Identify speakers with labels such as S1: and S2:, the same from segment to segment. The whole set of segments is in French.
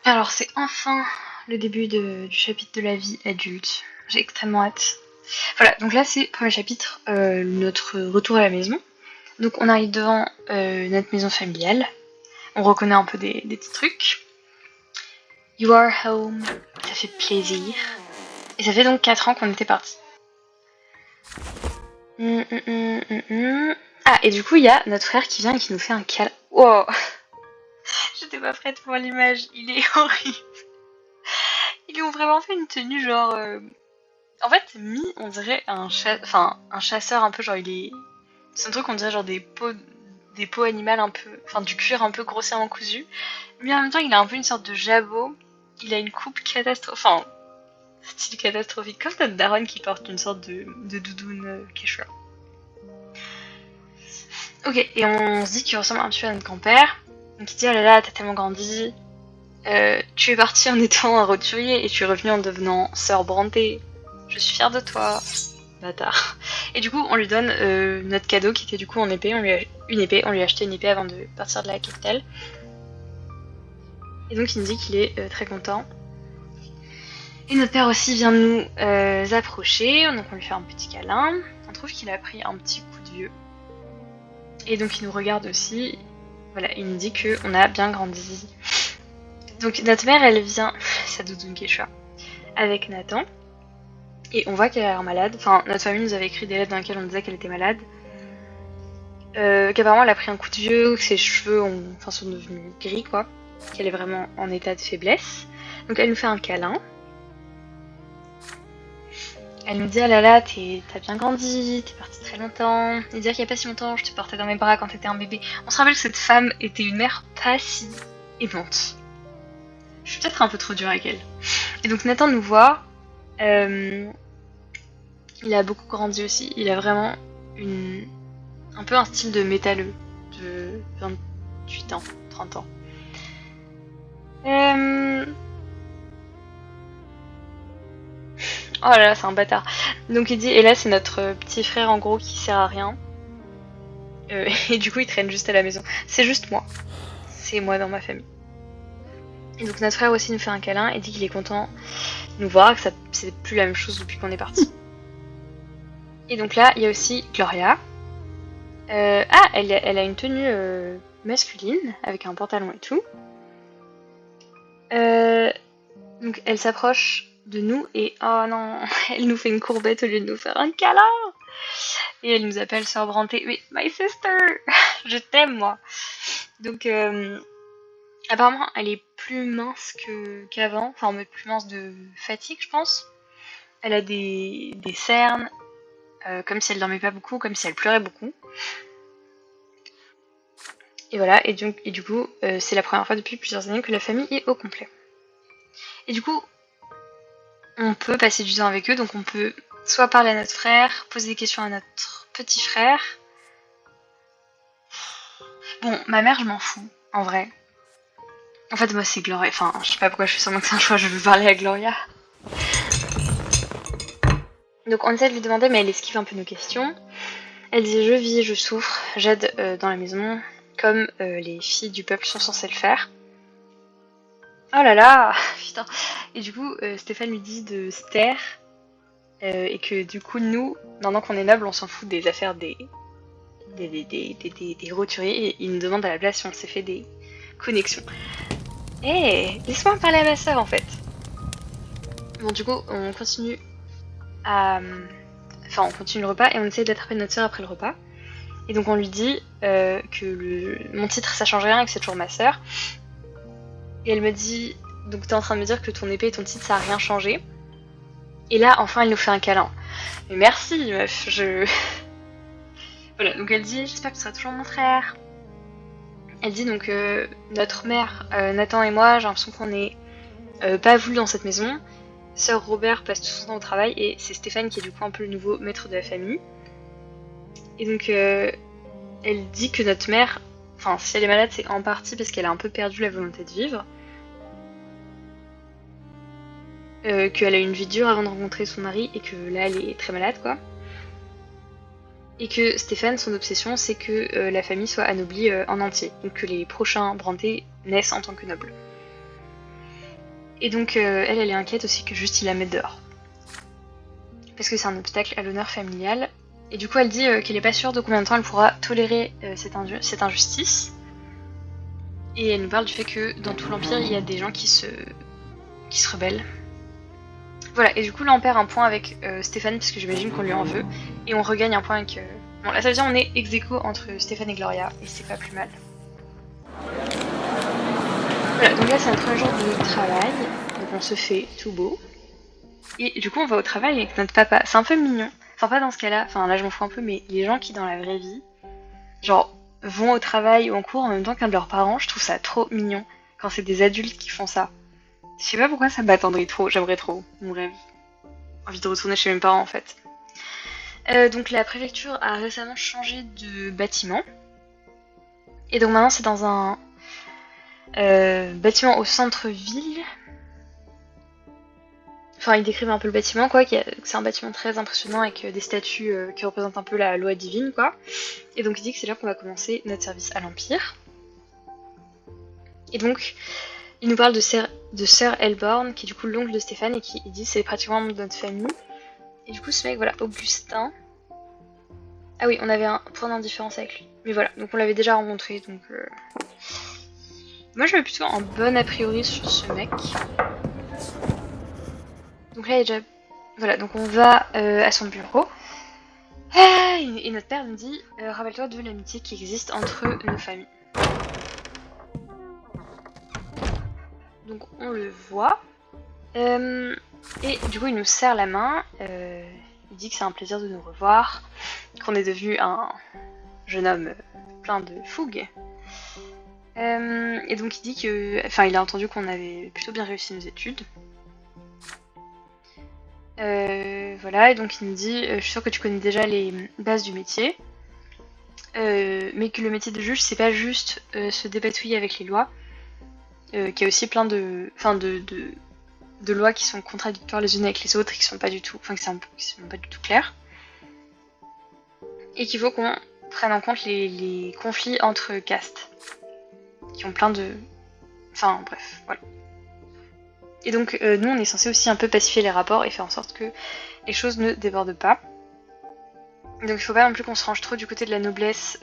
S1: Alors c'est enfin le début du chapitre de la vie adulte. J'ai extrêmement hâte. Voilà, donc là c'est le premier chapitre, notre retour à la maison. Donc on arrive devant notre maison familiale. On reconnaît un peu des petits trucs. You are home, ça fait plaisir. Et ça fait donc 4 ans qu'on était partis. Ah, et du coup il y a notre frère qui vient et qui nous fait un câlin. Wow. J'étais pas prête pour l'image, il est horrible. Ils lui ont vraiment fait une tenue genre... En fait, on dirait un chasseur un peu genre il est... C'est un truc on dirait genre des peaux animales un peu... Enfin du cuir un peu grossièrement cousu. Mais en même temps il a un peu une sorte de jabot. Il a une coupe catastrophique. Enfin, style catastrophique. Comme notre daronne qui porte une sorte de doudoune quechua. Ok, et on se dit qu'il ressemble un petit peu à notre grand-père. Donc il dit oh là là, t'as tellement grandi. Tu es parti en étant un roturier et tu es revenu en devenant sœur Brontë. Je suis fière de toi, bâtard. Et du coup, on lui donne notre cadeau qui était du coup en épée. On lui a acheté une épée avant de partir de la capitale. Et donc il nous dit qu'il est très content. Et notre père aussi vient de nous approcher, donc on lui fait un petit câlin. On trouve qu'il a pris un petit coup de vieux. Et donc il nous regarde aussi. Voilà, il nous dit qu'on a bien grandi. Donc notre mère, elle vient, sa doudoune quechua, avec Nathan. Et on voit qu'elle a l'air malade. Enfin, notre famille nous avait écrit des lettres dans lesquelles on disait qu'elle était malade. Qu'apparemment elle a pris un coup de vieux, que ses cheveux sont devenus gris, quoi. Qu'elle est vraiment en état de faiblesse. Donc elle nous fait un câlin. Elle nous dit ah là là, t'as bien grandi, t'es partie très longtemps. Et dire qu'il y a pas si longtemps, je te portais dans mes bras quand t'étais un bébé. On se rappelle que cette femme était une mère pas si aimante. Je suis peut-être un peu trop dure avec elle. Et donc Nathan nous voit. Il a beaucoup grandi aussi. Il a vraiment un peu un style de métalleux de 28 ans, 30 ans. Oh là là, c'est un bâtard. Donc il dit, et là c'est notre petit frère en gros qui sert à rien. Et du coup il traîne juste à la maison. C'est juste moi. C'est moi dans ma famille. Et donc notre frère aussi nous fait un câlin et dit qu'il est content de nous voir, que c'est plus la même chose depuis qu'on est parti. Et donc là il y a aussi Gloria. Elle a une tenue masculine avec un pantalon et tout. Donc elle s'approche de nous et oh non, elle nous fait une courbette au lieu de nous faire un câlin. Et elle nous appelle sœur Brontë. Oui, my sister, je t'aime moi. Donc apparemment elle est plus mince qu'avant, enfin mais plus mince de fatigue je pense. Elle a des cernes, comme si elle dormait pas beaucoup, comme si elle pleurait beaucoup. Et voilà, et du coup c'est la première fois depuis plusieurs années que la famille est au complet. Et du coup on peut passer du temps avec eux, donc on peut soit parler à notre frère, poser des questions à notre petit frère. Bon, ma mère, je m'en fous, en vrai. En fait, moi, c'est Gloria. Enfin, je sais pas pourquoi je fais semblant que c'est un choix, je veux parler à Gloria. Donc, on essaie de lui demander, mais elle esquive un peu nos questions. Elle dit je vis, je souffre, j'aide dans la maison, comme les filles du peuple sont censées le faire. Oh là là, putain. Et du coup, Stéphane lui dit de se taire. Et que du coup, nous, maintenant qu'on est noble, on s'en fout des affaires des roturiers. Et il nous demande à la place si on s'est fait des connexions. Laisse-moi parler à ma soeur en fait. Bon, du coup, on continue on continue le repas et on essaie d'attraper notre soeur après le repas. Et donc on lui dit que mon titre ça change rien et que c'est toujours ma soeur. Et elle me dit, donc t'es en train de me dire que ton épée et ton titre ça a rien changé. Et là, enfin, elle nous fait un câlin. Mais merci, meuf, Voilà, donc elle dit, j'espère que tu seras toujours mon frère. Elle dit donc, notre mère, Nathan et moi, j'ai l'impression qu'on est pas voulu dans cette maison. Sœur Robert passe tout son temps au travail et c'est Stéphane qui est du coup un peu le nouveau maître de la famille. Et donc, elle dit que notre mère, enfin, si elle est malade, c'est en partie parce qu'elle a un peu perdu la volonté de vivre. Qu'elle a eu une vie dure avant de rencontrer son mari et que là elle est très malade quoi. Et que Stéphane, son obsession c'est que la famille soit anoblie en entier, donc que les prochains Brontë naissent en tant que nobles. Et donc elle est inquiète aussi que juste il la mette dehors. Parce que c'est un obstacle à l'honneur familial. Et du coup elle dit qu'elle est pas sûre de combien de temps elle pourra tolérer cette injustice. Et elle nous parle du fait que dans tout l'Empire il y a des gens qui se rebellent. Voilà, et du coup là on perd un point avec Stéphane parce que j'imagine qu'on lui en veut. Et on regagne un point avec... Bon là ça veut dire on est ex-aequo entre Stéphane et Gloria, et c'est pas plus mal. Voilà, donc là c'est un premier jour de travail, donc on se fait tout beau. Et du coup on va au travail avec notre papa, c'est un peu mignon. Enfin pas dans ce cas-là, enfin là je m'en fous un peu, mais les gens qui dans la vraie vie, genre vont au travail ou en cours en même temps qu'un de leurs parents, je trouve ça trop mignon quand c'est des adultes qui font ça. Je sais pas pourquoi ça m'attendrait trop, j'aimerais trop, mon rêve. Envie de retourner chez mes parents en fait. Donc la préfecture a récemment changé de bâtiment. Et donc maintenant c'est dans un bâtiment au centre-ville. Enfin ils décrivent un peu le bâtiment quoi, que c'est un bâtiment très impressionnant avec des statues qui représentent un peu la loi divine quoi. Et donc il dit que c'est là qu'on va commencer notre service à l'Empire. Et donc il nous parle de Sir Elborn, qui est du coup l'oncle de Stéphane, et qui il dit c'est pratiquement un membre de notre famille. Et du coup ce mec, voilà, Augustin. Ah oui, on avait un point d'indifférence avec lui. Mais voilà, donc on l'avait déjà rencontré, donc... Moi j'avais plutôt un bon a priori sur ce mec. Donc là il y a déjà... Voilà, donc on va à son bureau. Et notre père nous dit, rappelle-toi de l'amitié qui existe entre nos familles. Donc on le voit. Et du coup il nous serre la main. Il dit que c'est un plaisir de nous revoir. Qu'on est devenu un jeune homme plein de fougue. Et donc il dit que... Enfin il a entendu qu'on avait plutôt bien réussi nos études. Voilà, et donc il nous dit je suis sûre que tu connais déjà les bases du métier, mais que le métier de juge c'est pas juste se dépatouiller avec les lois, qu'il y a aussi plein de lois qui sont contradictoires les unes avec les autres et qui sont pas du tout, qui sont pas du tout claires, et qu'il faut qu'on prenne en compte les conflits entre castes, qui ont plein de... Enfin bref, voilà. Et donc nous on est censé aussi un peu pacifier les rapports et faire en sorte que les choses ne débordent pas. Donc il faut pas non plus qu'on se range trop du côté de la noblesse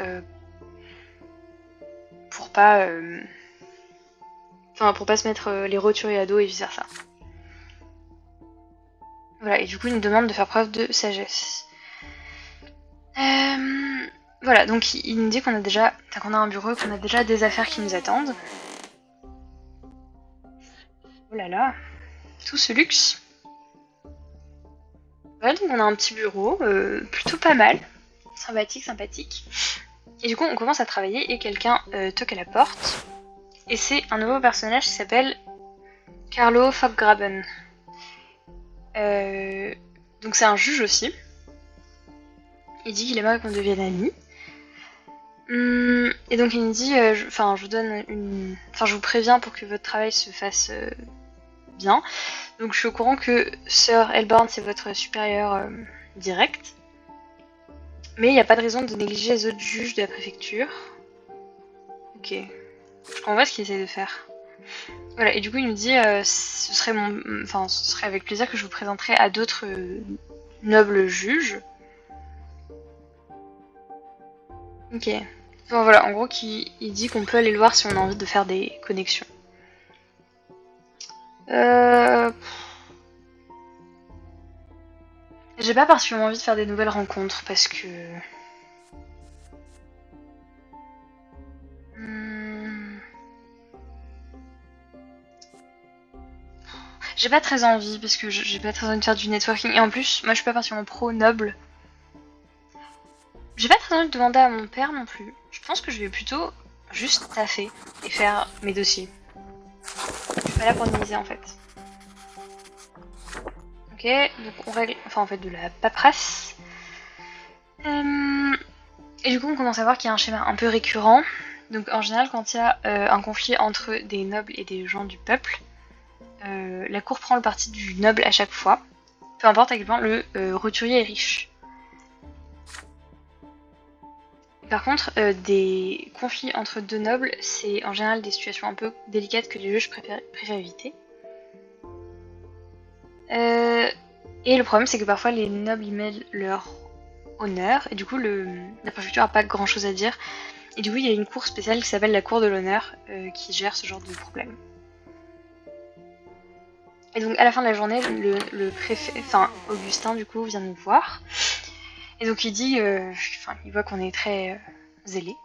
S1: pour pas pour pas se mettre les rotules à dos et vice versa. Voilà, et du coup il nous demande de faire preuve de sagesse. Voilà, donc il nous dit qu'on a déjà, qu'on a un bureau, qu'on a déjà des affaires qui nous attendent. Oh là là, tout ce luxe. Voilà, donc on a un petit bureau, plutôt pas mal, sympathique. Et du coup on commence à travailler et quelqu'un toque à la porte. Et c'est un nouveau personnage qui s'appelle Carlo Foggraben. Donc c'est un juge aussi. Il dit qu'il aimerait qu'on devienne amis. Et donc il me dit, je vous donne une... Enfin je vous préviens pour que votre travail se fasse bien. Donc je suis au courant que Sir Elborn c'est votre supérieur direct. Mais il n'y a pas de raison de négliger les autres juges de la préfecture. Ok. Je comprends pas ce qu'il essaie de faire. Voilà, et du coup il nous dit ce serait avec plaisir que je vous présenterai à d'autres nobles juges. Ok. Enfin voilà, en gros il dit qu'on peut aller le voir si on a envie de faire des connexions. J'ai pas particulièrement envie de faire des nouvelles rencontres parce que... J'ai pas très envie parce que j'ai pas très envie de faire du networking. Et en plus, moi je suis pas particulièrement pro-noble. J'ai pas très envie de demander à mon père non plus. Je pense que je vais plutôt juste taffer et faire mes dossiers. Je suis pas là pour miser en fait. Ok, donc on règle, enfin en fait de la paperasse. Et du coup on commence à voir qu'il y a un schéma un peu récurrent. Donc en général quand il y a un conflit entre des nobles et des gens du peuple, la cour prend le parti du noble à chaque fois. Peu importe à quel point le roturier est riche. Par contre, des conflits entre deux nobles, c'est en général des situations un peu délicates que les juges préfèrent éviter. Et le problème, c'est que parfois les nobles y mêlent leur honneur, et du coup la préfecture a pas grand chose à dire. Et du coup, il y a une cour spéciale qui s'appelle la cour de l'honneur qui gère ce genre de problème. Et donc à la fin de la journée, le préfet, enfin Augustin du coup, vient nous voir. Et donc il dit, il voit qu'on est très zélés.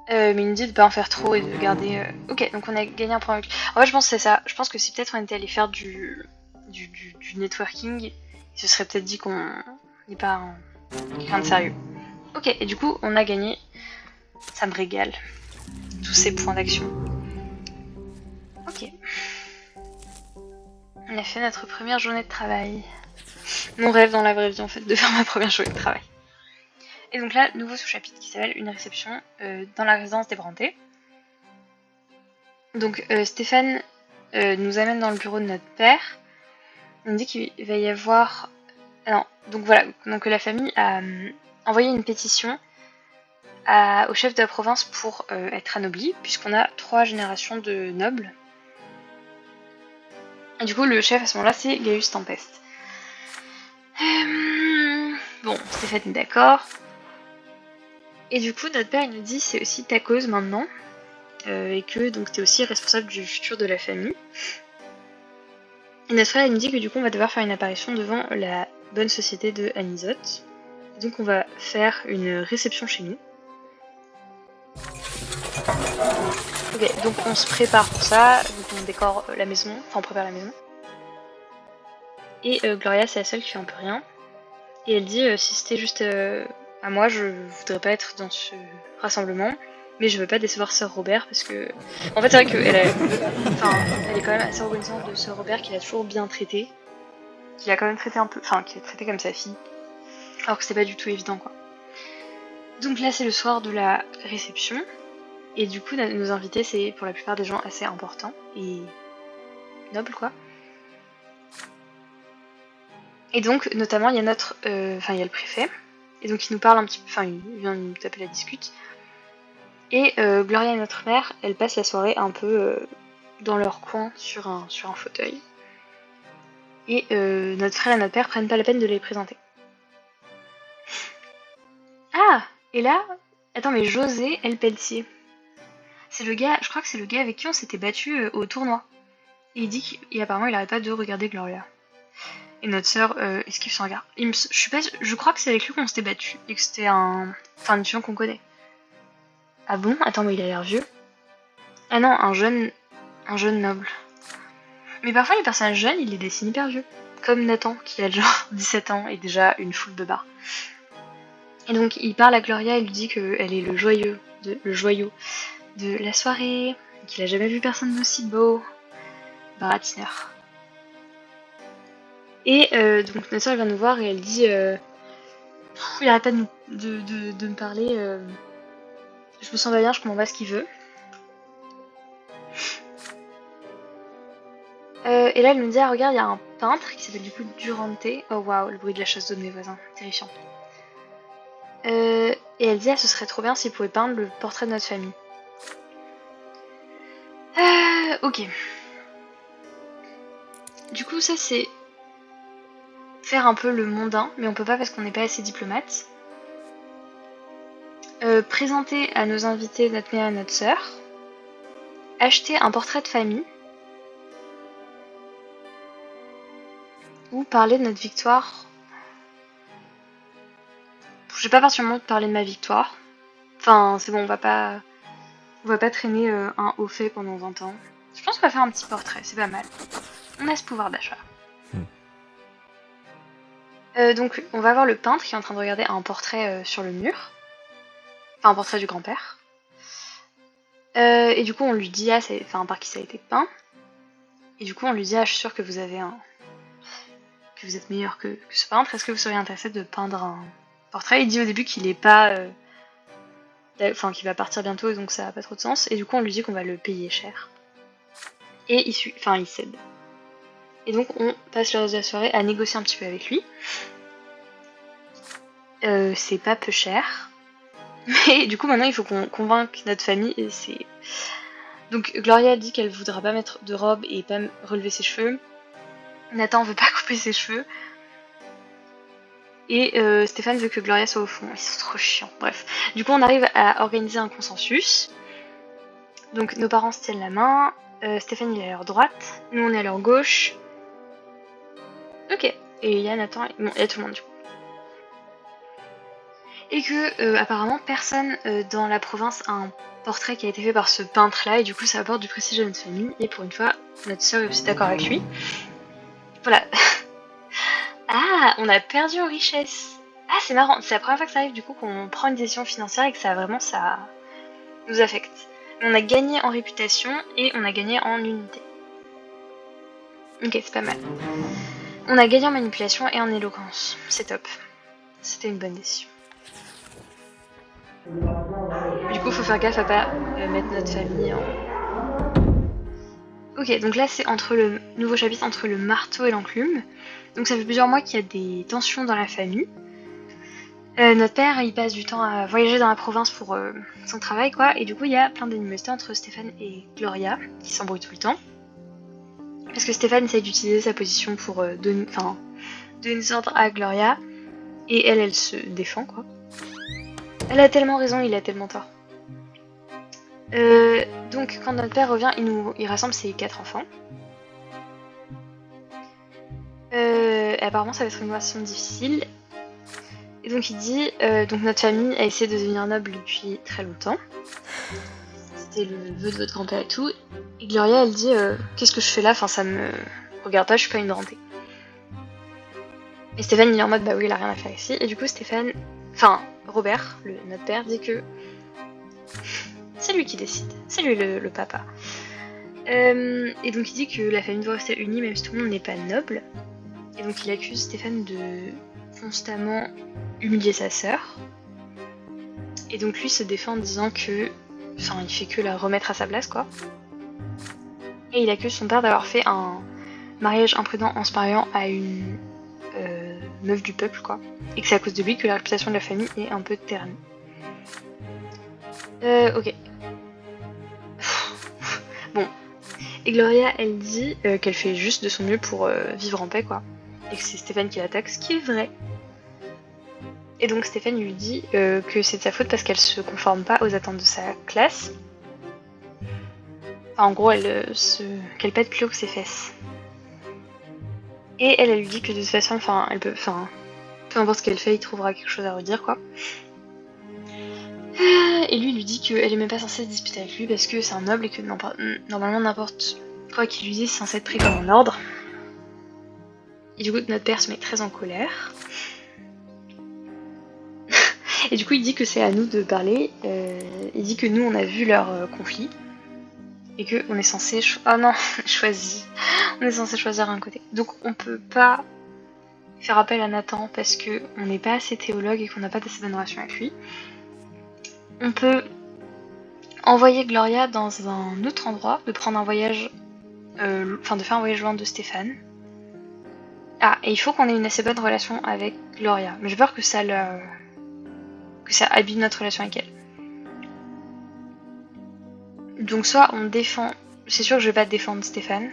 S1: Mais il nous dit de pas en faire trop et de garder... Ok, donc on a gagné un point avec lui. En fait, je pense que c'est ça. Je pense que si peut-être on était allé faire du networking, il se serait peut-être dit qu'on n'est pas quelqu'un de sérieux. Ok, et du coup, on a gagné. Ça me régale. Tous ces points d'action. Ok. On a fait notre première journée de travail. Mon rêve dans la vraie vie, en fait, de faire ma première journée de travail. Et donc là, nouveau sous-chapitre qui s'appelle une réception dans la résidence des Brantés. Donc Stéphane nous amène dans le bureau de notre père. On dit qu'il va y avoir... Non, donc voilà, donc la famille a envoyé une pétition au chef de la province pour être anobli, puisqu'on a 3 générations de nobles. Et du coup, le chef à ce moment-là, c'est Gaius Tempest. Bon, Stéphane est d'accord. Et du coup, notre père, il nous dit c'est aussi ta cause maintenant, et que donc t'es aussi responsable du futur de la famille. Et notre frère, il nous dit que du coup, on va devoir faire une apparition devant la bonne société de Anisote. Donc on va faire une réception chez nous. Ok, donc on se prépare pour ça, donc on décore la maison, enfin on prépare la maison. Et Gloria, c'est la seule qui fait un peu rien. Et elle dit si c'était juste à moi, je voudrais pas être dans ce rassemblement, mais je veux pas décevoir Sir Robert parce que. En fait, c'est vrai qu'elle elle est quand même assez reconnaissante de Sir Robert qui l'a toujours bien traité, qui l'a quand même traité un peu, enfin qui l'a traité comme sa fille, alors que c'était pas du tout évident quoi. Donc là, c'est le soir de la réception. Et du coup, nos invités, c'est pour la plupart des gens assez importants et nobles, quoi. Et donc, notamment, il y a il y a le préfet. Et donc, il nous parle un petit peu, il vient nous taper la discute. Et Gloria et notre mère, elles passent la soirée un peu dans leur coin sur un fauteuil. Et notre frère et notre père prennent pas la peine de les présenter. Ah! Et là, attends, mais José El Pelletier. C'est le gars, je crois que c'est le gars avec qui on s'était battu au tournoi. Et il dit qu'apparemment il arrête pas de regarder Gloria. Et notre sœur esquive son regard. Je crois que c'est avec lui qu'on s'était battu et que c'était un étudiant qu'on connaît. Ah bon? Attends, mais il a l'air vieux. Ah non, un jeune noble. Mais parfois les personnages jeunes, ils les dessinent hyper vieux. Comme Nathan, qui a genre 17 ans et déjà une foule de barres. Et donc il parle à Gloria et lui dit qu'elle est le joyau de la soirée, qu'il a jamais vu personne d'aussi beau. Baratiner. Et donc notre soeur vient nous voir et elle dit il arrête pas de me parler, je me sens pas bien, je comprends pas ce qu'il veut. Et là elle nous dit ah regarde il y a un peintre qui s'appelle du coup Durante. Oh waouh, le bruit de la chasse d'eau de mes voisins, terrifiant. Et elle dit ah ce serait trop bien s'il pouvait peindre le portrait de notre famille. Ok. Du coup ça c'est faire un peu le mondain, mais on peut pas parce qu'on n'est pas assez diplomate. Présenter à nos invités notre mère et notre sœur. Acheter un portrait de famille. Ou parler de notre victoire. Je vais pas particulièrement parler de ma victoire. Enfin, c'est bon, on va pas traîner un haut fait pendant 20 ans. Je pense qu'on va faire un petit portrait, c'est pas mal. On a ce pouvoir d'achat. Donc, on va voir le peintre qui est en train de regarder un portrait sur le mur. Enfin, un portrait du grand-père. Et du coup, on lui dit, par qui ça a été peint. Et du coup, on lui dit, je suis sûre que vous avez que vous êtes meilleur que ce peintre. Est-ce que vous seriez intéressé de peindre un portrait? Il dit au début qu'il est pas... qu'il va partir bientôt, donc ça a pas trop de sens. Et du coup, on lui dit qu'on va le payer cher. Et il cède. Et donc, on passe le reste de la soirée à négocier un petit peu avec lui. C'est pas peu cher. Mais du coup, maintenant, il faut qu'on convainque notre famille. Et Donc Gloria dit qu'elle voudra pas mettre de robe et pas relever ses cheveux. Nathan veut pas couper ses cheveux. Et Stéphane veut que Gloria soit au fond. Ils sont trop chiants. Bref. Du coup, on arrive à organiser un consensus. Donc nos parents se tiennent la main. Stéphane il est à leur droite. Nous on est à leur gauche. Ok. Et il y a Nathan. Bon, il y a tout le monde du coup. Et que apparemment personne dans la province a un portrait qui a été fait par ce peintre là. Et du coup ça apporte du prestige à notre famille. Et pour une fois, notre soeur est aussi d'accord avec lui. Voilà. Ah, on a perdu en richesse. Ah, c'est marrant, c'est la première fois que ça arrive du coup qu'on prend une décision financière et que ça nous affecte. On a gagné en réputation et on a gagné en unité. Ok, c'est pas mal. On a gagné en manipulation et en éloquence. C'est top. C'était une bonne décision. Du coup, faut faire gaffe à pas mettre notre famille en... Ok, donc là c'est entre le nouveau chapitre entre le marteau et l'enclume. Donc ça fait plusieurs mois qu'il y a des tensions dans la famille. Notre père il passe du temps à voyager dans la province pour son travail quoi. Et du coup il y a plein d'animosité entre Stéphane et Gloria qui s'embrouillent tout le temps. Parce que Stéphane essaye d'utiliser sa position pour donner des ordres à Gloria. Et elle se défend quoi. Elle a tellement raison, il a tellement tort. Donc quand notre père revient, il rassemble ses 4 enfants. Apparemment ça va être une relation difficile. Et donc il dit, donc notre famille a essayé de devenir noble depuis très longtemps. C'était le vœu de votre grand-père et tout. Et Gloria elle dit, qu'est-ce que je fais là, enfin ça me regarde pas, je suis pas une rentée. Et Stéphane il est en mode, bah oui il a rien à faire ici. Et du coup Robert, notre père, dit que c'est lui qui décide, c'est lui le papa. Et donc il dit que la famille doit rester unie même si tout le monde n'est pas noble. Et donc il accuse Stéphane de constamment humilier sa sœur. Et donc lui se défend en disant que... Enfin, il fait que la remettre à sa place, quoi. Et il accuse son père d'avoir fait un mariage imprudent en se mariant à une meuf du peuple, quoi. Et que c'est à cause de lui que la réputation de la famille est un peu ternie. Ok. Bon. Et Gloria, elle dit qu'elle fait juste de son mieux pour vivre en paix, quoi. Et que c'est Stéphane qui l'attaque, ce qui est vrai. Et donc Stéphane lui dit que c'est de sa faute parce qu'elle se conforme pas aux attentes de sa classe. Enfin, en gros, qu'elle pète plus haut que ses fesses. Et elle lui dit que de toute façon, peu importe ce qu'elle fait, il trouvera quelque chose à redire, quoi. Et lui dit qu'elle est même pas censée se disputer avec lui parce que c'est un noble et que normalement n'importe quoi qu'il lui dise c'est censé être pris comme un ordre. Et du coup, notre père se met très en colère. Et du coup, il dit que c'est à nous de parler. Il dit que nous, on a vu leur conflit. Et qu'on est censé... choisir. On est censé choisir un côté. Donc, on peut pas faire appel à Nathan parce qu'on n'est pas assez théologue et qu'on n'a pas d'assez bonne relation avec lui. On peut envoyer Gloria dans un autre endroit, de prendre un voyage... de faire un voyage loin de Stéphane. Ah, et il faut qu'on ait une assez bonne relation avec Gloria. Mais j'ai peur que ça abîme notre relation avec elle. Donc soit on défend... C'est sûr que je vais pas défendre Stéphane.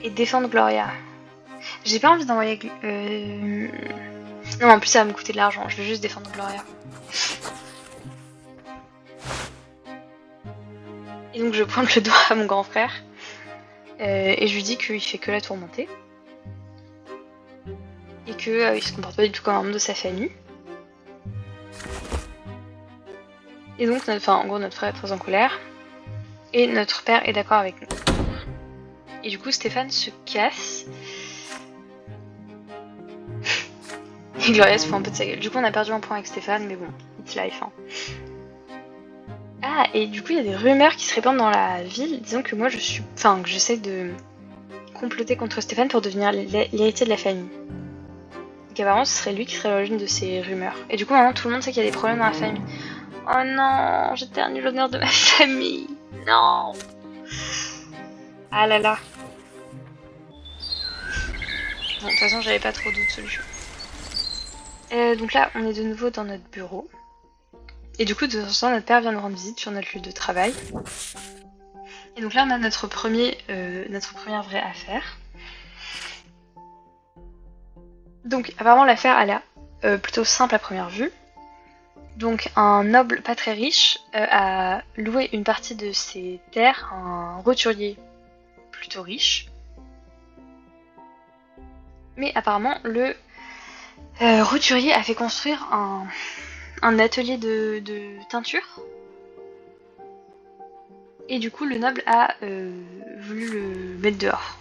S1: Et défendre Gloria. J'ai pas envie d'envoyer... Non, en plus ça va me coûter de l'argent. Je vais juste défendre Gloria. Et donc je pointe le doigt à mon grand frère. Et je lui dis qu'il fait que la tourmenter. Et qu'il se comporte pas du tout comme un membre de sa famille. Et donc, en gros, notre frère est très en colère. Et notre père est d'accord avec nous. Et du coup, Stéphane se casse. Et Gloria se fout un peu de sa gueule. Du coup, on a perdu un point avec Stéphane, mais bon, it's life. Hein. Ah, et du coup, il y a des rumeurs qui se répandent dans la ville, disant que moi, que j'essaie de comploter contre Stéphane pour devenir l'héritier de la famille. Donc apparemment, ce serait lui qui serait l'origine de ces rumeurs. Et du coup, maintenant, tout le monde sait qu'il y a des problèmes dans la famille. Oh non, j'éternue l'honneur de ma famille. Non. Ah là là. Bon, de toute façon, j'avais pas trop d'autres solutions. Donc là, on est de nouveau dans notre bureau. Et du coup, de temps en temps, notre père vient nous rendre visite sur notre lieu de travail. Et donc là, on a notre première vraie affaire. Donc apparemment, l'affaire, elle est plutôt simple à première vue. Donc un noble pas très riche a loué une partie de ses terres à un roturier plutôt riche. Mais apparemment, le roturier a fait construire un atelier de teinture. Et du coup, le noble a voulu le mettre dehors.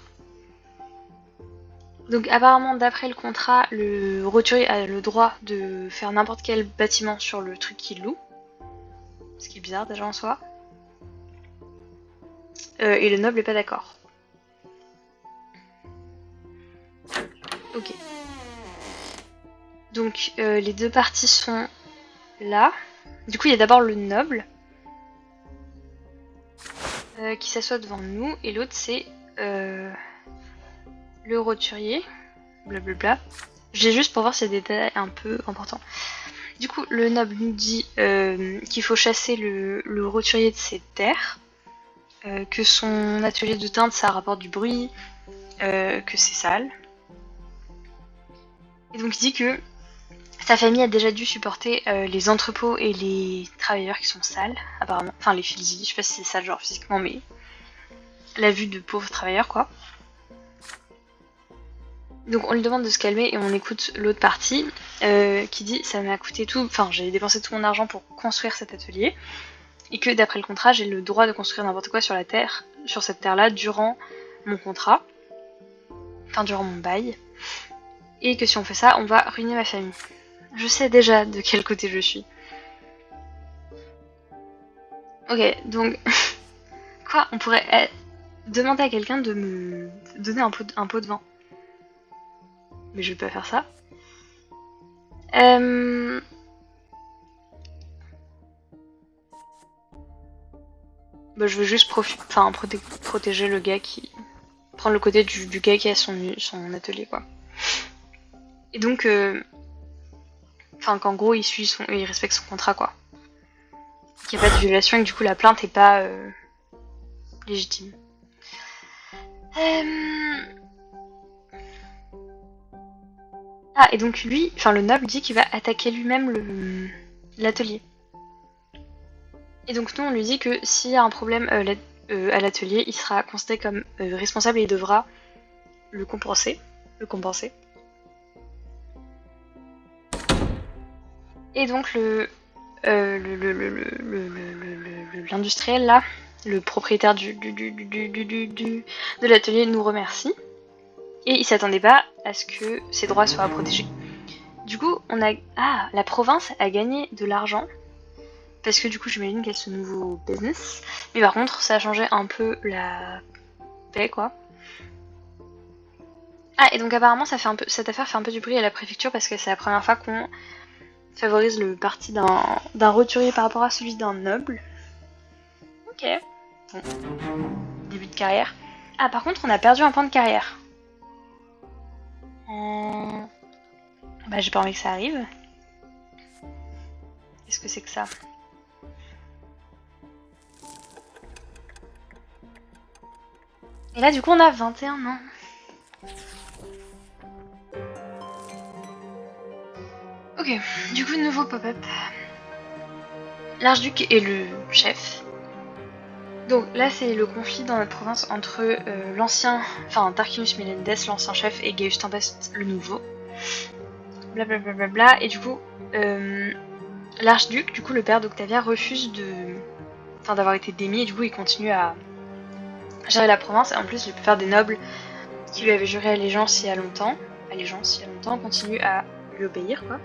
S1: Donc apparemment, d'après le contrat, le roturier a le droit de faire n'importe quel bâtiment sur le truc qu'il loue. Ce qui est bizarre déjà en soi. Et le noble est pas d'accord. Ok. Donc les deux parties sont là. Du coup, il y a d'abord le noble qui s'assoit devant nous, et l'autre c'est le roturier. Blablabla. J'ai juste pour voir ces détails un peu importants. Du coup, le noble nous dit qu'il faut chasser le roturier de ses terres, que son atelier de teinte ça rapporte du bruit, que c'est sale. Et donc il dit que sa famille a déjà dû supporter les entrepôts et les travailleurs qui sont sales, apparemment. Enfin, les physiques, je sais pas si c'est sale genre physiquement, mais la vue de pauvres travailleurs, quoi. Donc on lui demande de se calmer et on écoute l'autre partie qui dit ça m'a coûté tout, enfin j'ai dépensé tout mon argent pour construire cet atelier et que d'après le contrat j'ai le droit de construire n'importe quoi sur la terre, sur cette terre là durant mon contrat, enfin durant mon bail, et que si on fait ça on va ruiner ma famille. Je sais déjà de quel côté je suis. Ok, donc quoi, on pourrait demander à quelqu'un de me donner un pot de vin. Mais je vais pas faire ça. Bah, je veux juste protéger le gars qui... Prendre le côté du gars qui a son atelier, quoi. Et donc... qu'en gros, il respecte son contrat, quoi. Qu'il n'y a pas de violation et que du coup, la plainte est pas légitime. Ah, et donc lui, le noble dit qu'il va attaquer lui-même l'atelier. Et donc nous, on lui dit que s'il y a un problème à l'atelier, il sera considéré comme responsable et il devra le compenser. Et donc l'industriel là, le propriétaire de l'atelier nous remercie. Et il s'attendait pas à ce que ses droits soient protégés. Du coup, la province a gagné de l'argent. Parce que du coup, j'imagine qu'il y a ce nouveau business. Mais par contre, ça a changé un peu la paix, quoi. Ah, et donc apparemment, cette affaire fait un peu du bruit à la préfecture parce que c'est la première fois qu'on favorise le parti d'un roturier par rapport à celui d'un noble. Ok. Bon. Début de carrière. Ah, par contre, on a perdu un point de carrière. Bah, j'ai pas envie que ça arrive. Qu'est-ce que c'est que ça? Et là, du coup, on a 21 ans. Ok, du coup, nouveau pop-up. L'archiduc est le chef. Donc là, c'est le conflit dans notre province entre Tarquinius Melendez, l'ancien chef, et Gaius Tempest, le nouveau. Blablabla. Et du coup, l'archiduc, du coup, le père d'Octavia, refuse d'avoir été démis, et du coup, il continue à gérer la province. Et en plus, le père des nobles, qui lui avait juré allégeance il y a longtemps, continue à lui obéir, quoi.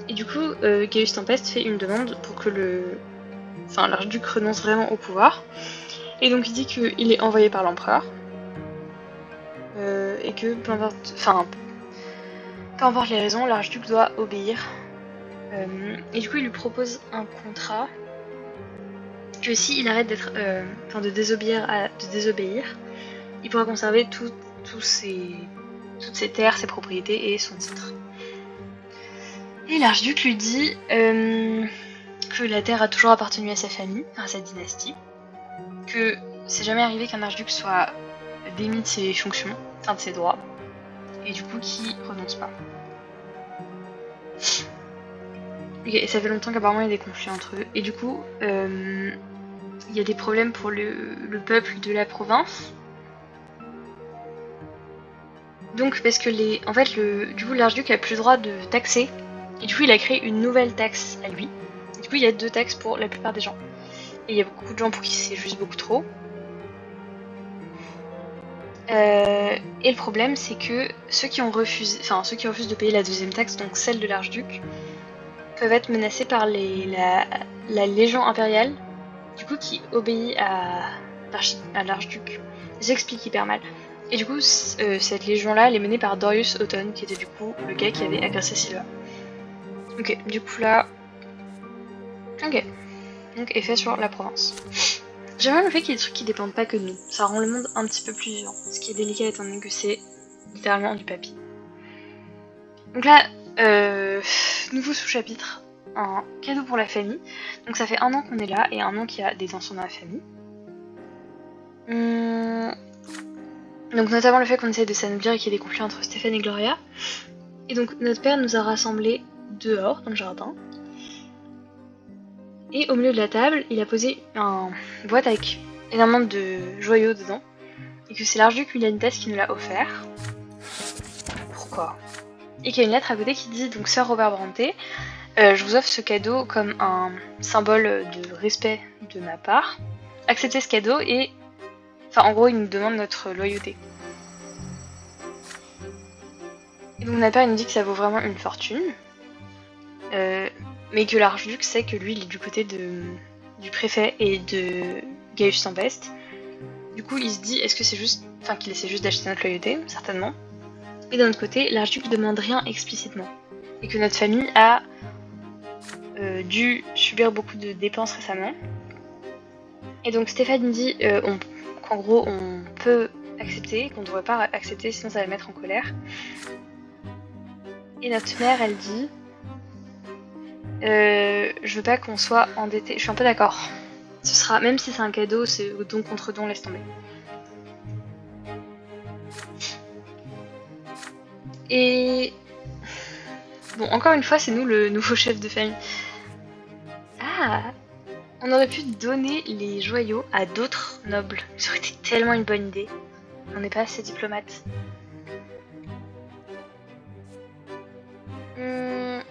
S1: Et du coup, Gaius Tempest fait une demande pour que l'archiduc renonce vraiment au pouvoir. Et donc il dit qu'il est envoyé par l'empereur. Et que peu importe les raisons, l'archiduc doit obéir. Et du coup il lui propose un contrat que s'il arrête de désobéir, il pourra conserver toutes ses terres, ses propriétés et son titre. Et l'archiduc lui dit que la terre a toujours appartenu à sa famille, à sa dynastie, que c'est jamais arrivé qu'un archiduc soit démis de ses fonctions, enfin de ses droits, et du coup qui renonce pas. Ok, et ça fait longtemps qu'apparemment il y a des conflits entre eux, et du coup il y a des problèmes pour le peuple de la province. Donc parce que en fait du coup l'archiduc a plus le droit de taxer, et du coup il a créé une nouvelle taxe à lui. Et du coup il y a 2 taxes pour la plupart des gens. Et il y a beaucoup de gens pour qui c'est juste beaucoup trop. Et le problème c'est que ceux qui refusent de payer la 2e taxe, donc celle de l'archiduc, peuvent être menacés par la Légion impériale, du coup qui obéit à l'archiduc. J'explique hyper mal. Et du coup, cette légion-là, elle est menée par Dorius Auton, qui était du coup le gars qui avait agressé Sylva. Ok, du coup là... Ok. Donc effet sur la province. J'aime bien le fait qu'il y ait des trucs qui dépendent pas que de nous. Ça rend le monde un petit peu plus vivant. Ce qui est délicat étant donné que c'est littéralement du papier. Donc là, nouveau sous-chapitre. Un cadeau pour la famille. Donc ça fait 1 an qu'on est là et 1 an qu'il y a des tensions dans la famille. Donc notamment le fait qu'on essaie de s'anoblir et qu'il y ait des conflits entre Stéphane et Gloria. Et donc notre père nous a rassemblés dehors, dans le jardin. Et au milieu de la table, il a posé une boîte avec énormément de joyaux dedans. Et que c'est l'archiduc Milanitas qui nous l'a offert. Pourquoi? Et qu'il y a une lettre à côté qui dit, donc Sir Robert Brontë, je vous offre ce cadeau comme un symbole de respect de ma part. Acceptez ce cadeau et... Enfin, en gros, il nous demande notre loyauté. Et donc notre père il nous dit que ça vaut vraiment une fortune. Mais que l'archiduc sait que lui, il est du côté du préfet et de Gaius Tempest. Du coup, il se dit, est-ce que c'est juste... Enfin, qu'il essaie juste d'acheter notre loyauté, certainement. Et d'un autre côté, l'archiduc ne demande rien explicitement. Et que notre famille a dû subir beaucoup de dépenses récemment. Et donc Stéphane dit qu'en gros, on peut accepter, qu'on ne devrait pas accepter, sinon ça va le mettre en colère. Et notre mère, elle dit... je veux pas qu'on soit endetté. Je suis un peu d'accord. Ce sera, même si c'est un cadeau, c'est don contre don, laisse tomber. Et... Bon, encore une fois, c'est nous le nouveau chef de famille. Ah! On aurait pu donner les joyaux à d'autres nobles. Ça aurait été tellement une bonne idée. On n'est pas assez diplomate. Je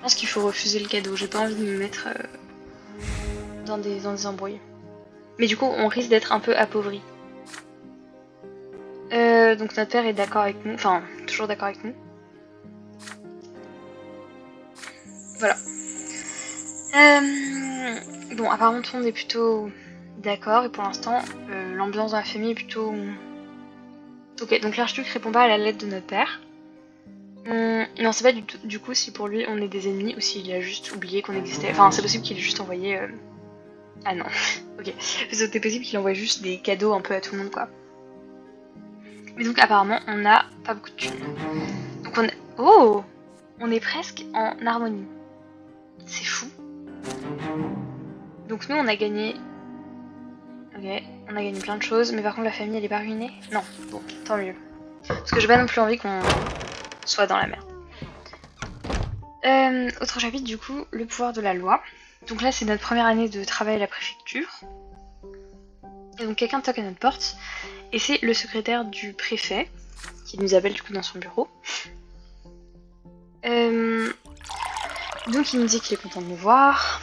S1: pense qu'il faut refuser le cadeau. J'ai pas envie de me mettre dans des embrouilles. Mais du coup, on risque d'être un peu appauvri. Donc notre père est d'accord avec nous. Enfin, toujours d'accord avec nous. Voilà. Bon, apparemment tout le monde est plutôt d'accord. Et pour l'instant, l'ambiance dans la famille est plutôt... Ok, donc l'archiduc répond pas à la lettre de notre père. Mais on sait pas du coup si pour lui on est des ennemis ou s'il a juste oublié qu'on existait. Enfin, c'est possible qu'il ait juste envoyé... Ah non, ok. C'est possible qu'il envoie juste des cadeaux un peu à tout le monde, quoi. Mais donc apparemment, on n'a pas beaucoup de thunes. Donc on... Oh! On est presque en harmonie. C'est fou. Donc nous, on a gagné... Ok, on a gagné plein de choses, mais par contre la famille, elle est pas ruinée? Non, bon, tant mieux. Parce que j'ai pas non plus envie qu'on soit dans la merde. Autre chapitre, du coup, le pouvoir de la loi. Donc là, c'est notre première année de travail à la préfecture. Et donc quelqu'un toque à notre porte, et c'est le secrétaire du préfet, qui nous appelle du coup dans son bureau. Donc il nous dit qu'il est content de nous voir.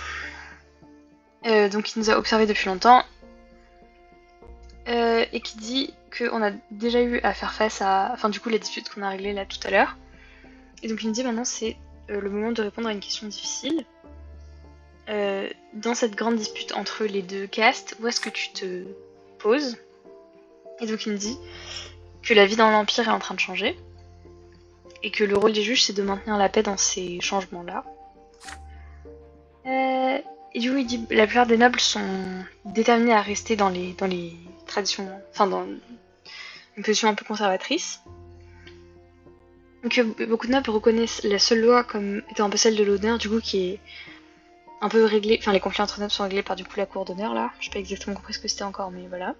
S1: Donc il nous a observé depuis longtemps. Et qui dit qu'on a déjà eu à faire face à... Enfin du coup la dispute qu'on a réglée là tout à l'heure. Et donc il nous dit maintenant c'est le moment de répondre à une question difficile. Dans cette grande dispute entre les deux castes, où est-ce que tu te poses? Et donc il me dit que la vie dans l'Empire est en train de changer. Et que le rôle des juges c'est de maintenir la paix dans ces changements-là. Et du coup il dit que la plupart des nobles sont déterminés à rester dans les traditions, enfin dans une position un peu conservatrice. Donc beaucoup de nobles reconnaissent la seule loi comme étant un peu celle de l'honneur, du coup qui est un peu réglée, enfin les conflits entre nobles sont réglés par du coup la cour d'honneur là, je sais pas exactement compris ce que c'était encore mais voilà.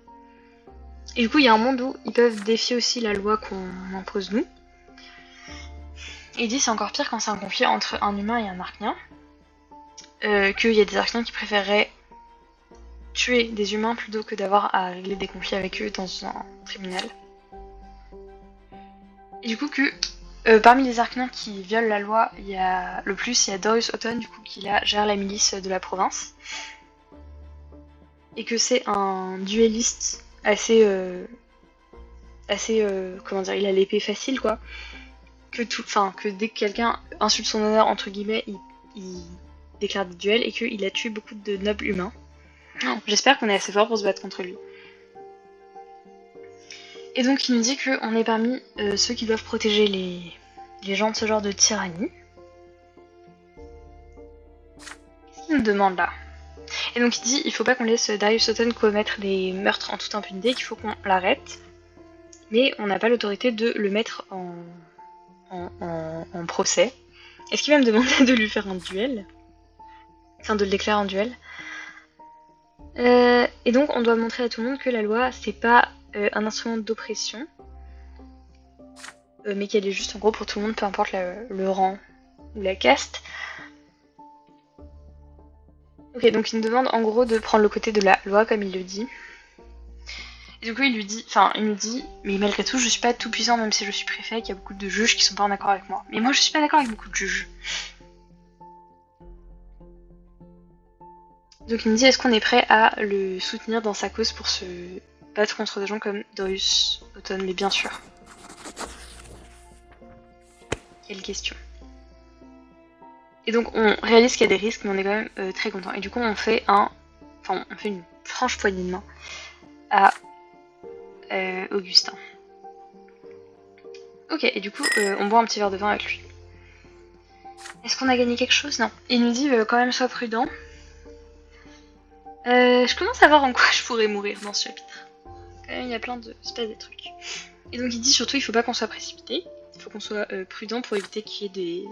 S1: Et du coup il y a un monde où ils peuvent défier aussi la loi qu'on impose nous. Et il dit c'est encore pire quand c'est un conflit entre un humain et un archnien, qu'il y a des archniens qui préféreraient tuer des humains plutôt que d'avoir à régler des conflits avec eux dans un tribunal. Et du coup que parmi les arcniens qui violent la loi, il y a Darius Auton du coup qui là gère la milice de la province. Et que c'est un duelliste assez comment dire, il a l'épée facile quoi. Que dès que quelqu'un insulte son honneur entre guillemets, il déclare des duels et qu'il a tué beaucoup de nobles humains. J'espère qu'on est assez fort pour se battre contre lui. Et donc il nous dit qu'on est parmi ceux qui doivent protéger les gens de ce genre de tyrannie. Qu'est-ce qu'il nous demande là? Et donc il dit il faut pas qu'on laisse Darius Auton commettre des meurtres en toute impunité, qu'il faut qu'on l'arrête. Mais on n'a pas l'autorité de le mettre en procès. Est-ce qu'il va me demander de lui faire un duel? Enfin de le déclarer en duel. Et donc on doit montrer à tout le monde que la loi c'est pas un instrument d'oppression, mais qu'elle est juste en gros pour tout le monde, peu importe le rang ou la caste. Ok, donc il nous demande en gros de prendre le côté de la loi comme il le dit. Et du coup il nous dit, mais malgré tout je suis pas tout puissant même si je suis préfet, qu'il y a beaucoup de juges qui sont pas en accord avec moi. Mais moi je suis pas d'accord avec beaucoup de juges. Donc il me dit est-ce qu'on est prêt à le soutenir dans sa cause pour se battre contre des gens comme Darius Auton, mais bien sûr. Quelle question. Et donc on réalise qu'il y a des risques mais on est quand même très content. Et du coup on fait une franche poignée de main à Augustin. Ok, et du coup on boit un petit verre de vin avec lui. Est-ce qu'on a gagné quelque chose? Non. Et il nous dit quand même sois prudent. Je commence à voir en quoi je pourrais mourir dans ce chapitre. Quand même il y a plein de espèces de trucs. Et donc il dit surtout il faut pas qu'on soit précipité. Il faut qu'on soit prudent pour éviter qu'il y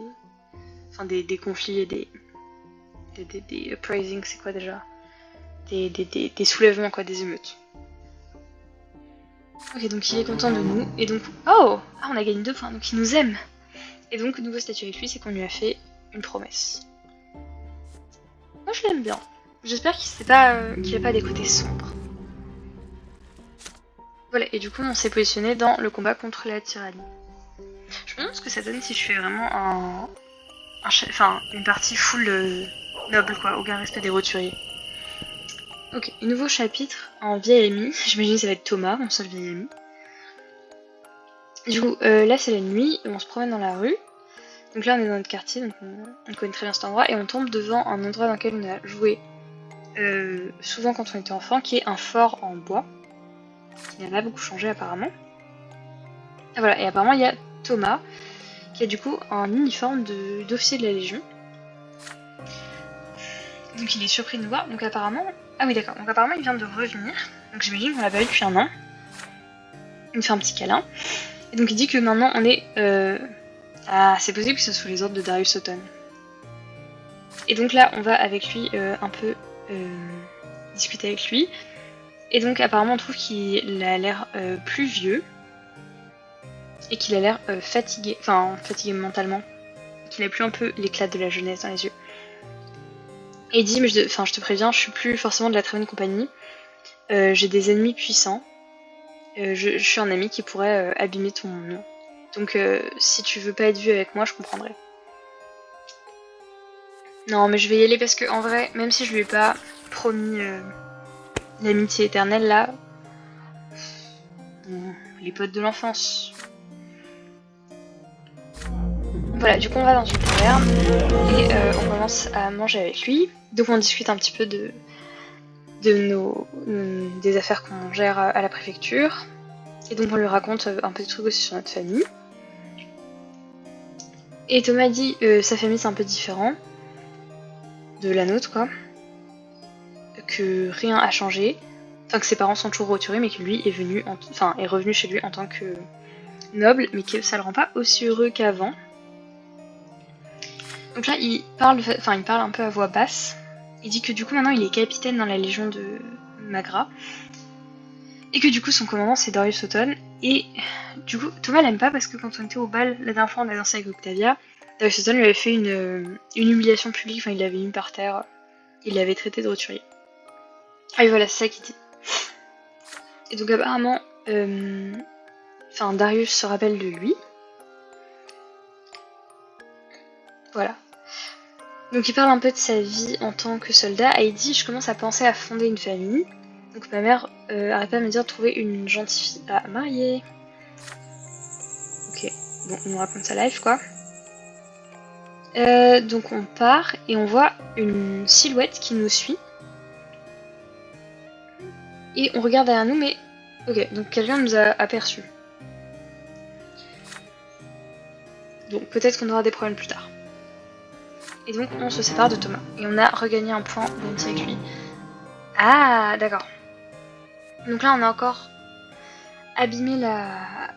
S1: ait des conflits et des uprisings, c'est quoi déjà? Des soulèvements quoi, des émeutes. Ok, donc il est content de nous, et donc... Oh! Ah, on a gagné 2 points, donc il nous aime! Et donc, nouveau statut avec lui, c'est qu'on lui a fait une promesse. Moi, je l'aime bien. J'espère qu'il n'y a pas des côtés sombres. Voilà, et du coup, on s'est positionné dans le combat contre la tyrannie. Je me demande ce que ça donne si je fais vraiment une partie full noble, quoi, aucun respect des roturiers. Ok, nouveau chapitre, un vieil ami. J'imagine que ça va être Thomas, mon seul vieil ami. Du coup, là c'est la nuit, on se promène dans la rue. Donc là on est dans notre quartier, donc on connaît très bien cet endroit. Et on tombe devant un endroit dans lequel on a joué souvent quand on était enfant, qui est un fort en bois. Qui n'a pas beaucoup changé apparemment. Et voilà, et apparemment il y a Thomas, qui a du coup un uniforme d'officier de la Légion. Donc il est surpris de nous voir, donc apparemment... Ah oui d'accord, donc apparemment il vient de revenir. Donc j'imagine qu'on l'a pas vu depuis un an. Il me fait un petit câlin. Et donc il dit que maintenant on est... c'est possible que ce soit les ordres de Darius Auton. Et donc là on va avec lui un peu discuter avec lui. Et donc apparemment on trouve qu'il a l'air plus vieux. Et qu'il a l'air fatigué mentalement. Qu'il a plus un peu l'éclat de la jeunesse dans les yeux. Et il dit, mais je te préviens, je suis plus forcément de la très bonne compagnie. J'ai des ennemis puissants. Je suis un ami qui pourrait abîmer ton nom. Donc si tu veux pas être vu avec moi, je comprendrai. Non, mais je vais y aller parce que en vrai, même si je lui ai pas promis l'amitié éternelle là, les potes de l'enfance. Voilà, du coup on va dans une taverne et on commence à manger avec lui. Donc on discute un petit peu des affaires qu'on gère à la préfecture. Et donc on lui raconte un peu de trucs aussi sur notre famille. Et Thomas dit sa famille c'est un peu différent de la nôtre quoi. Que rien a changé. Enfin que ses parents sont toujours roturiers mais que lui est revenu chez lui en tant que noble, mais que ça le rend pas aussi heureux qu'avant. Donc là, il parle un peu à voix basse. Il dit que du coup, maintenant, il est capitaine dans la Légion de Magra. Et que du coup, son commandant, c'est Darius Auton. Et du coup, Thomas l'aime pas parce que quand on était au bal, la dernière fois, on a dansé avec Octavia, Darius Auton lui avait fait une humiliation publique. Enfin, il l'avait mis par terre. Il l'avait traité de roturier. Ah, et voilà, c'est ça qu'il dit. Et donc, apparemment, Darius se rappelle de lui. Voilà. Donc il parle un peu de sa vie en tant que soldat, et il dit « Je commence à penser à fonder une famille. Donc ma mère arrête pas de me dire de trouver une gentille fille à marier. » Ok, bon, on nous raconte sa life, quoi. Donc on part, et on voit une silhouette qui nous suit. Et on regarde derrière nous, mais... Ok, donc quelqu'un nous a aperçus. Donc peut-être qu'on aura des problèmes plus tard. Et donc on se sépare de Thomas. Et on a regagné un point d'amitié avec lui. Ah, d'accord. Donc là on a encore abîmé la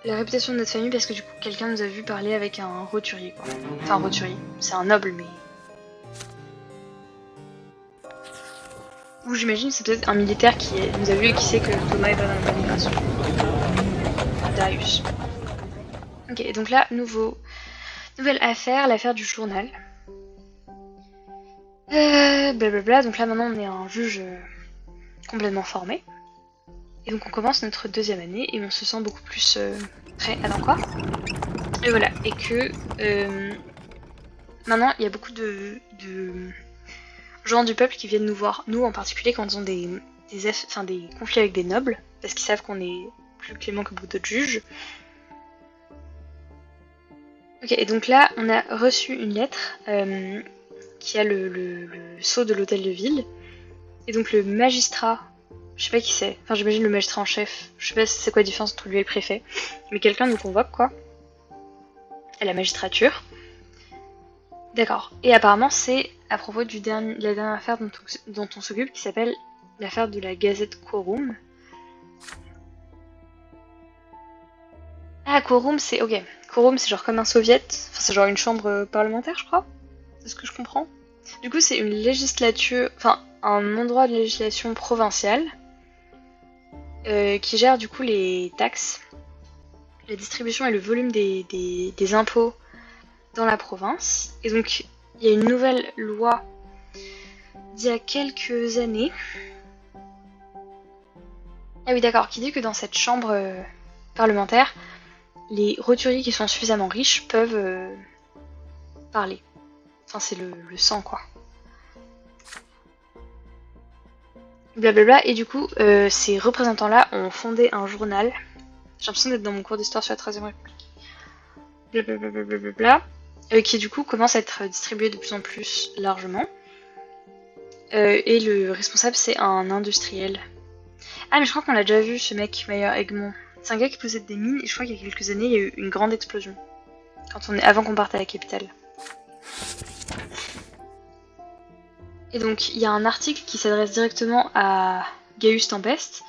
S1: réputation de notre famille parce que du coup quelqu'un nous a vu parler avec un roturier, quoi. Enfin un roturier, c'est un noble, mais... Ou j'imagine c'est peut-être un militaire qui nous a vu et qui sait que Thomas est pas dans la bonne migration. Darius. Ok, donc là, nouvelle affaire, l'affaire du journal. Blablabla, donc là maintenant on est un juge complètement formé. Et donc on commence notre deuxième année et on se sent beaucoup plus prêt à dans quoi. Et voilà, et que maintenant il y a beaucoup de gens du peuple qui viennent nous voir, nous en particulier quand ils ont des conflits avec des nobles, parce qu'ils savent qu'on est plus clément que beaucoup d'autres juges. Ok, et donc là on a reçu une lettre qui a le sceau de l'hôtel de ville. Et donc le magistrat, je sais pas qui c'est, enfin j'imagine le magistrat en chef, je sais pas c'est quoi la différence entre lui et le préfet, mais quelqu'un nous convoque quoi, à la magistrature. D'accord, et apparemment c'est à propos de la dernière affaire dont on s'occupe qui s'appelle l'affaire de la Gazette Quorum. Ah, Quorum c'est, ok, Quorum c'est genre comme un soviet, enfin c'est genre une chambre parlementaire je crois, c'est ce que je comprends. Du coup c'est une législature, enfin un endroit de législation provinciale qui gère du coup les taxes, la distribution et le volume des impôts dans la province. Et donc il y a une nouvelle loi d'il y a quelques années. Ah oui d'accord, qui dit que dans cette chambre parlementaire, les roturiers qui sont suffisamment riches peuvent parler. Enfin c'est le sang quoi. Blablabla, et du coup ces représentants-là ont fondé un journal. J'ai l'impression d'être dans mon cours d'histoire sur la 3ème République. Blablabla. Qui du coup commence à être distribué de plus en plus largement. Et le responsable c'est un industriel. Ah mais je crois qu'on l'a déjà vu ce mec, Meyer Egmont. C'est un gars qui possède des mines et je crois qu'il y a quelques années il y a eu une grande explosion. Avant qu'on parte à la capitale. Et donc il y a un article qui s'adresse directement à Gaius Tempest,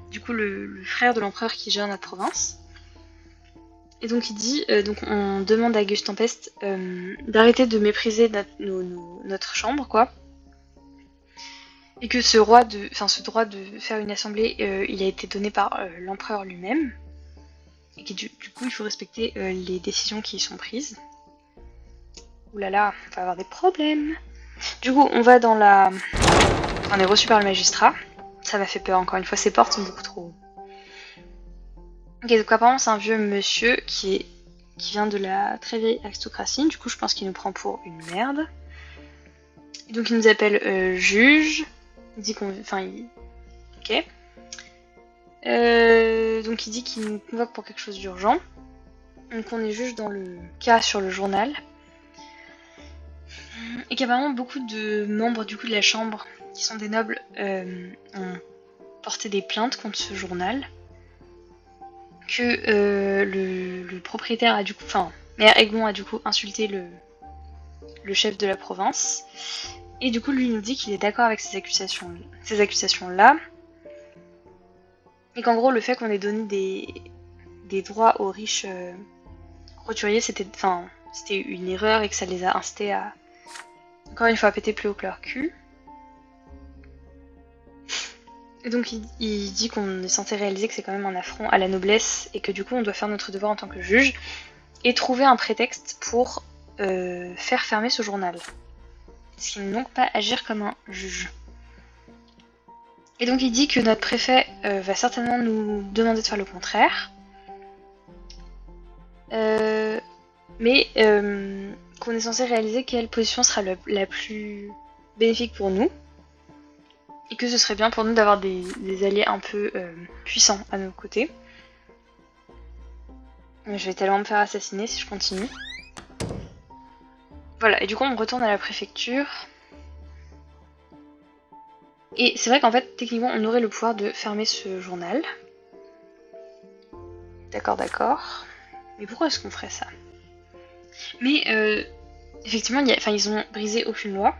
S1: du coup le frère de l'empereur qui gère notre province. Et donc il dit, donc on demande à Gaius Tempest d'arrêter de mépriser notre chambre, quoi. Et que ce droit de faire une assemblée, il a été donné par l'empereur lui-même. Et que du coup il faut respecter les décisions qui y sont prises. Ouh là là, on va avoir des problèmes. Du coup on va dans la... On est reçu par le magistrat. Ça m'a fait peur encore une fois, ces portes sont beaucoup trop... Ok, donc apparemment c'est un vieux monsieur qui vient de la très vieille aristocratie, du coup je pense qu'il nous prend pour une merde. Et donc il nous appelle juge, il dit qu'on... Ok. Donc il dit qu'il nous convoque pour quelque chose d'urgent. Donc on est juge dans le cas sur le journal. Et qu'apparemment beaucoup de membres du coup de la chambre, qui sont des nobles, ont porté des plaintes contre ce journal. Que le propriétaire a du coup, Meyer Egmont a du coup insulté le chef de la province. Et du coup lui nous dit qu'il est d'accord avec ces accusations là. Et qu'en gros le fait qu'on ait donné des droits aux riches roturiers, c'était une erreur et que ça les a incités à, encore une fois, péter plus haut que leur cul. Et donc il dit qu'on est censé réaliser que c'est quand même un affront à la noblesse et que du coup on doit faire notre devoir en tant que juge et trouver un prétexte pour faire fermer ce journal. Ce qui n'est donc pas agir comme un juge. Et donc il dit que notre préfet va certainement nous demander de faire le contraire. Mais qu'on est censé réaliser quelle position sera la plus bénéfique pour nous. Et que ce serait bien pour nous d'avoir des alliés un peu puissants à nos côtés. Je vais tellement me faire assassiner si je continue. Voilà, et du coup on retourne à la préfecture. Et c'est vrai qu'en fait, techniquement, on aurait le pouvoir de fermer ce journal. D'accord, d'accord. Mais pourquoi est-ce qu'on ferait ça? Mais effectivement, ils ont brisé aucune loi.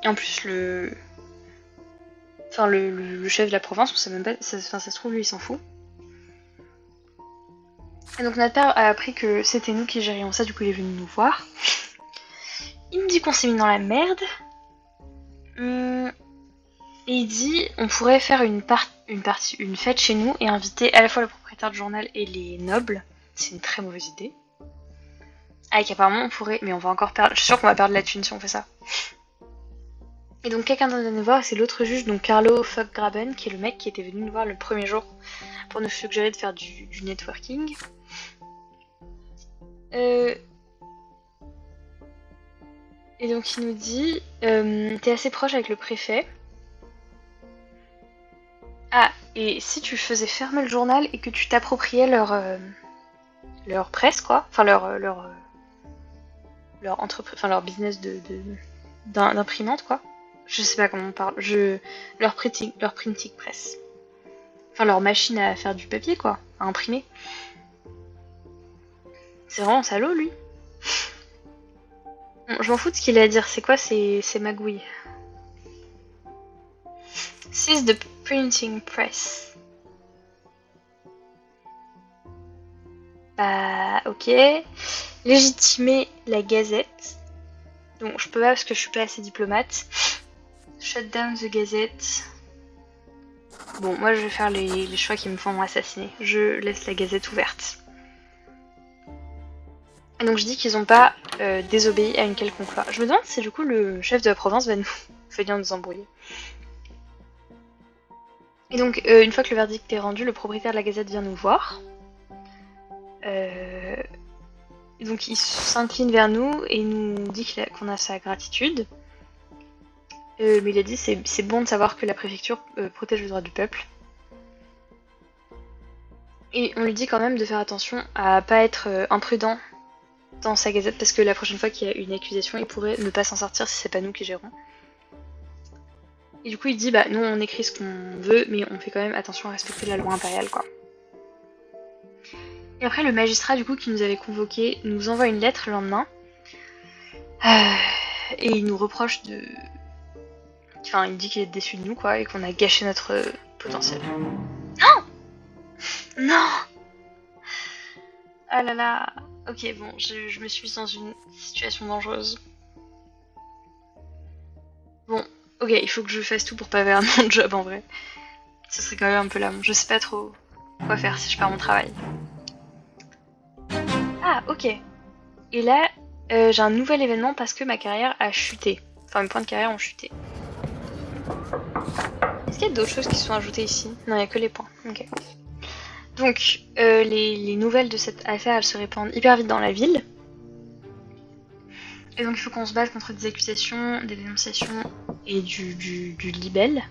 S1: Et en plus, le chef de la province, on sait même pas, ça se trouve, lui, il s'en fout. Et donc notre père a appris que c'était nous qui gérions ça, du coup il est venu nous voir. Il me dit qu'on s'est mis dans la merde. Et il dit on pourrait faire une fête chez nous et inviter à la fois le propriétaire du journal et les nobles. C'est une très mauvaise idée. Avec apparemment on pourrait, mais on va encore perdre. Je suis sûre qu'on va perdre la thune si on fait ça. Et donc quelqu'un vient nous voir, c'est l'autre juge, donc Carlo Foggraben, qui est le mec qui était venu nous voir le premier jour pour nous suggérer de faire du networking. Et donc il nous dit t'es assez proche avec le préfet. Ah, et si tu faisais fermer le journal et que tu t'appropriais leur presse, quoi, enfin leur entreprise, enfin leur business d'imprimante, quoi. Je sais pas comment on parle. Leur printing press. Enfin leur machine à faire du papier, quoi, à imprimer. C'est vraiment salaud, lui. Bon, je m'en fous de ce qu'il a à dire. C'est quoi ces magouilles? Seize the printing press. Bah, ok. Légitimer la gazette. Donc, je peux pas parce que je suis pas assez diplomate. Shut down the gazette. Bon, moi je vais faire les choix qui me font assassiner. Je laisse la gazette ouverte. Et donc je dis qu'ils ont pas désobéi à une quelconque loi. Je me demande si du coup le chef de la province va nous venir nous embrouiller. Et donc une fois que le verdict est rendu, le propriétaire de la gazette vient nous voir. Et donc il s'incline vers nous et nous dit qu'on a sa gratitude. Mais il a dit c'est bon de savoir que la préfecture protège les droits du peuple. Et on lui dit quand même de faire attention à pas être imprudent dans sa gazette parce que la prochaine fois qu'il y a une accusation, il pourrait ne pas s'en sortir si c'est pas nous qui gérons. Et du coup il dit bah nous on écrit ce qu'on veut mais on fait quand même attention à respecter la loi impériale, quoi. Et après le magistrat du coup qui nous avait convoqués nous envoie une lettre le lendemain. Et il nous reproche de... Enfin il dit qu'il est déçu de nous, quoi, et qu'on a gâché notre potentiel. Non. Non. Ah là là. Ok, bon, je me suis mise dans une situation dangereuse. Bon, ok, il faut que je fasse tout pour pas perdre mon job en vrai. Ce serait quand même un peu là. Je sais pas trop quoi faire si je perds mon travail. Ah, ok. Et là, j'ai un nouvel événement parce que ma carrière a chuté. Enfin, mes points de carrière ont chuté. Est-ce qu'il y a d'autres choses qui sont ajoutées ici? Non, il n'y a que les points. Ok. Donc, les nouvelles de cette affaire, elles se répandent hyper vite dans la ville. Et donc, il faut qu'on se batte contre des accusations, des dénonciations et du libelle.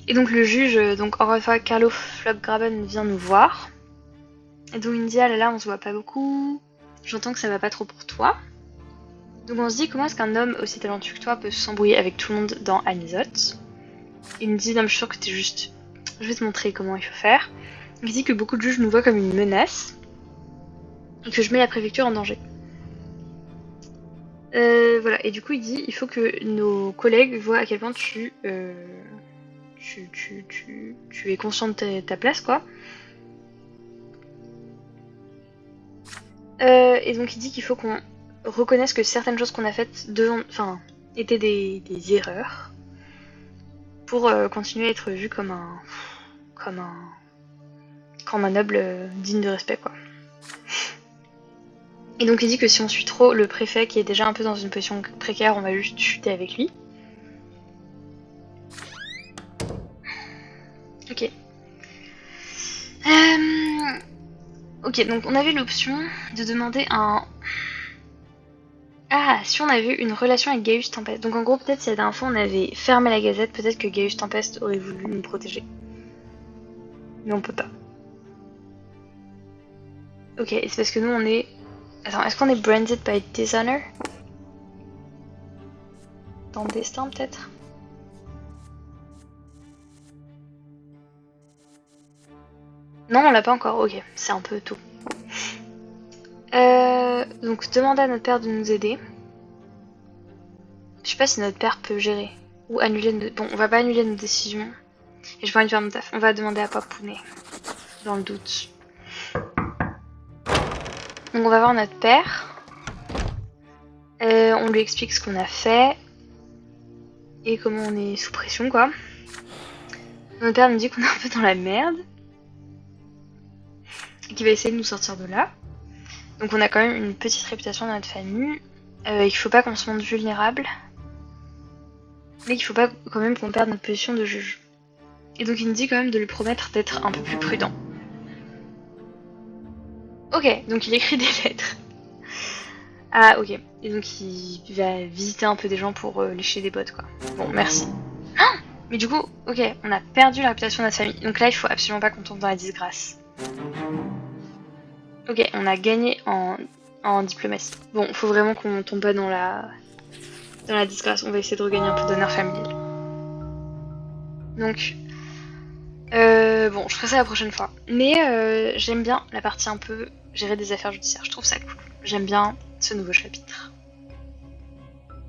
S1: Et donc, le juge, donc encore une fois, Carlo Foggraben vient nous voir. Et donc, il me dit, ah là là, on se voit pas beaucoup. J'entends que ça va pas trop pour toi. Donc, on se dit, comment est-ce qu'un homme aussi talentueux que toi peut s'embrouiller avec tout le monde dans Anisote? Il me dit, non, mais je suis sûre que t'es juste... Je vais te montrer comment il faut faire. Il dit que beaucoup de juges nous voient comme une menace et que je mets la préfecture en danger. Voilà, et du coup il dit il faut que nos collègues voient à quel point tu tu es conscient de ta place, quoi. Et donc il dit qu'il faut qu'on reconnaisse que certaines choses qu'on a faites étaient des erreurs pour continuer à être vu comme un noble digne de respect, quoi. Et donc il dit que si on suit trop le préfet qui est déjà un peu dans une position précaire, on va juste chuter avec lui. Ok. Ok, donc on avait l'option de demander un... Ah, si on avait eu une relation avec Gaius Tempest. Donc en gros, peut-être si la dernière fois on avait fermé la gazette, peut-être que Gaius Tempest aurait voulu nous protéger. Mais on peut pas. Ok, et c'est parce que nous on est... Attends, est-ce qu'on est branded by Dishonor? Dans le destin peut-être? Non, on l'a pas encore, ok, c'est un peu tôt. Donc demander à notre père de nous aider. Je sais pas si notre père peut gérer. Ou annuler nos... Bon, on va pas annuler nos décisions. Et je vais envie de faire mon taf. On va demander à Papounet. Dans le doute. Donc on va voir notre père. On lui explique ce qu'on a fait. Et comment on est sous pression, quoi. Notre père nous dit qu'on est un peu dans la merde. Et qu'il va essayer de nous sortir de là. Donc on a quand même une petite réputation dans notre famille. Et qu'il faut pas qu'on se montre vulnérable. Mais qu'il faut pas quand même qu'on perde notre position de juge. Et donc il nous dit quand même de lui promettre d'être un peu plus prudent. Ok, donc il écrit des lettres. Ah ok, et donc il va visiter un peu des gens pour lécher des bottes, quoi. Bon, merci. Ah, mais du coup, ok, on a perdu la réputation de notre famille. Donc là, il faut absolument pas qu'on tombe dans la disgrâce. Ok, on a gagné en diplomatie. Bon, faut vraiment qu'on tombe pas dans la disgrâce. On va essayer de regagner un peu d'honneur familial. Donc, bon, je ferai ça la prochaine fois. Mais j'aime bien la partie un peu gérer des affaires judiciaires. Je trouve ça cool. J'aime bien ce nouveau chapitre.